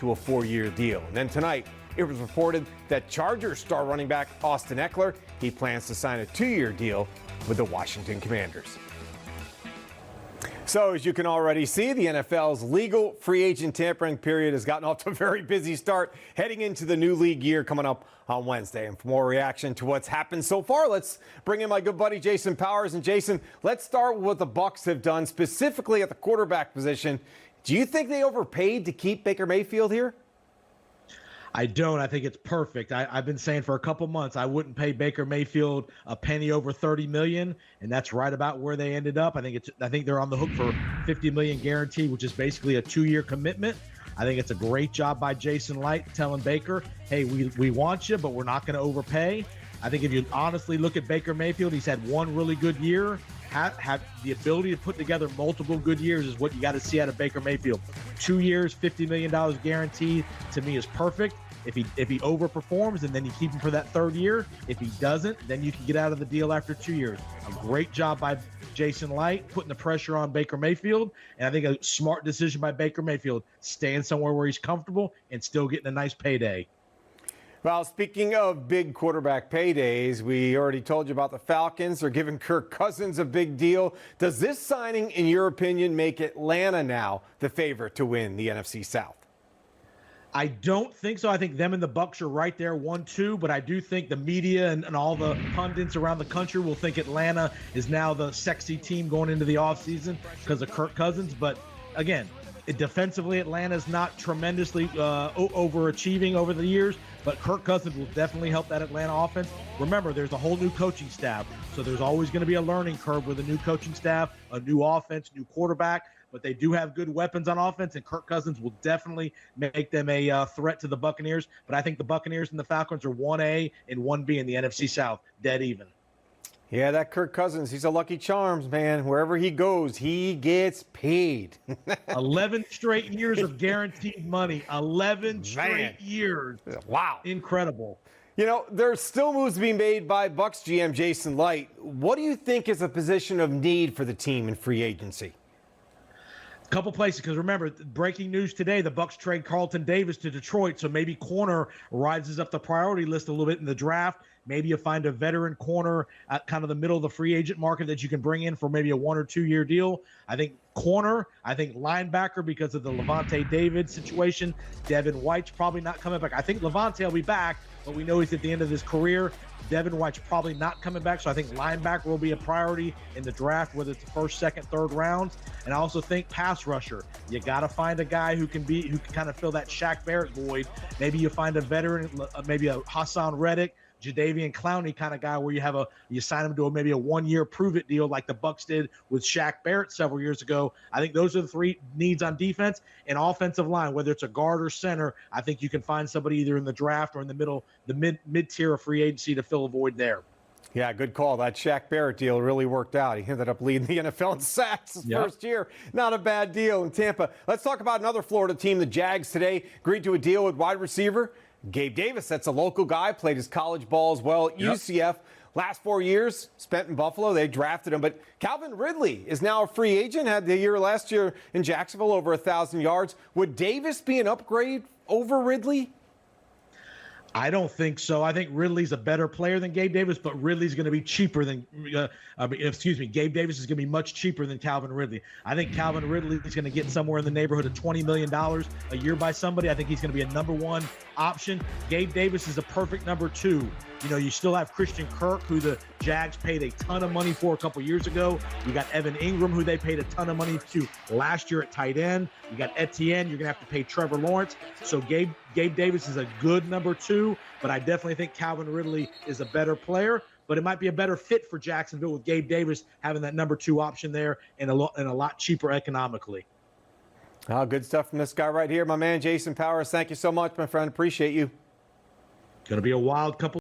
to a 4-year deal. And then tonight, it was reported that Chargers star running back Austin Eckler, he plans to sign a 2-year deal with the Washington Commanders. So, as you can already see, the NFL's legal free agent tampering period has gotten off to a very busy start heading into the new league year coming up on Wednesday. And for more reaction to what's happened so far, let's bring in my good buddy Jason Powers. And Jason, let's start with what the Bucs have done specifically at the quarterback position. Do you think they overpaid to keep Baker Mayfield here? I don't. I think it's perfect. I've been saying for a couple months I wouldn't pay Baker Mayfield a penny over $30 million, and that's right about where they ended up. I think they're on the hook for $50 million guaranteed, which is basically a 2-year commitment. I think it's a great job by Jason Light telling Baker, hey, we want you, but we're not going to overpay. I think if you honestly look at Baker Mayfield, he's had one really good year. Have the ability to put together multiple good years is what you got to see out of Baker Mayfield. 2 years, $50 million guaranteed, to me is perfect. If he overperforms and then you keep him for that 3rd year, if he doesn't, then you can get out of the deal after 2 years. A great job by Jason Light putting the pressure on Baker Mayfield, and I think a smart decision by Baker Mayfield, staying somewhere where he's comfortable and still getting a nice payday. Well, speaking of big quarterback paydays, we already told you about the Falcons. They're giving Kirk Cousins a big deal. Does this signing, in your opinion, make Atlanta now the favorite to win the NFC South? I don't think so. I think them and the Bucs are right there 1-2, but I do think the media and all the pundits around the country will think Atlanta is now the sexy team going into the offseason because of Kirk Cousins. But again, defensively, Atlanta's not tremendously overachieving over the years, but Kirk Cousins will definitely help that Atlanta offense. Remember, there's a whole new coaching staff, so there's always going to be a learning curve with a new coaching staff, a new offense, new quarterback. But they do have good weapons on offense, and Kirk Cousins will definitely make them a threat to the Buccaneers. But I think the Buccaneers and the Falcons are 1A and 1B in the NFC South, dead even. Yeah, that Kirk Cousins, he's a lucky charms, man. Wherever he goes, he gets paid. 11 straight years of guaranteed money. 11 straight years. Wow. Incredible. You know, there's still moves being made by Bucs GM Jason Light. What do you think is a position of need for the team in free agency? Couple places, because remember, breaking news today, the Bucs trade Carlton Davis to Detroit, so maybe corner rises up the priority list a little bit in the draft. Maybe you find a veteran corner at kind of the middle of the free agent market that you can bring in for maybe a 1 or 2 year deal. I think corner, I think linebacker because of the Levante David situation. Devin White's probably not coming back. I think Levante will be back, but we know he's at the end of his career. Devin White's probably not coming back, so I think linebacker will be a priority in the draft, whether it's the 1st, 2nd, 3rd rounds. And I also think pass rusher. You got to find a guy who can kind of fill that Shaq Barrett void. Maybe you find a veteran, maybe a Hassan Reddick, Jadeveon Clowney kind of guy where you sign him to maybe a 1-year prove-it deal like the Bucs did with Shaq Barrett several years ago. I think those are the 3 needs on defense and offensive line, whether it's a guard or center. I think you can find somebody either in the draft or in the middle, the mid-tier of free agency to fill a void there. Yeah, good call. That Shaq Barrett deal really worked out. He ended up leading the NFL in sacks his first year. Not a bad deal in Tampa. Let's talk about another Florida team. The Jags today agreed to a deal with wide receiver Gabe Davis. That's a local guy, played his college ball as well at UCF. Last 4 years spent in Buffalo. They drafted him. But Calvin Ridley is now a free agent, had the year last year in Jacksonville, over 1,000 yards. Would Davis be an upgrade over Ridley? I don't think so. I think Ridley's a better player than Gabe Davis, but Ridley's going to be cheaper than, Gabe Davis is going to be much cheaper than Calvin Ridley. I think Calvin Ridley is going to get somewhere in the neighborhood of $20 million a year by somebody. I think he's going to be a number 1 option. Gabe Davis is a perfect number 2. You know, you still have Christian Kirk, who the Jags paid a ton of money for a couple years ago. You got Evan Ingram, who they paid a ton of money to last year at tight end. You got Etienne. You're going to have to pay Trevor Lawrence. So Gabe Davis is a good number 2, but I definitely think Calvin Ridley is a better player. But it might be a better fit for Jacksonville with Gabe Davis having that number 2 option there and a lot cheaper economically. Oh, good stuff from this guy right here, my man Jason Powers. Thank you so much, my friend. Appreciate you. Going to be a wild couple.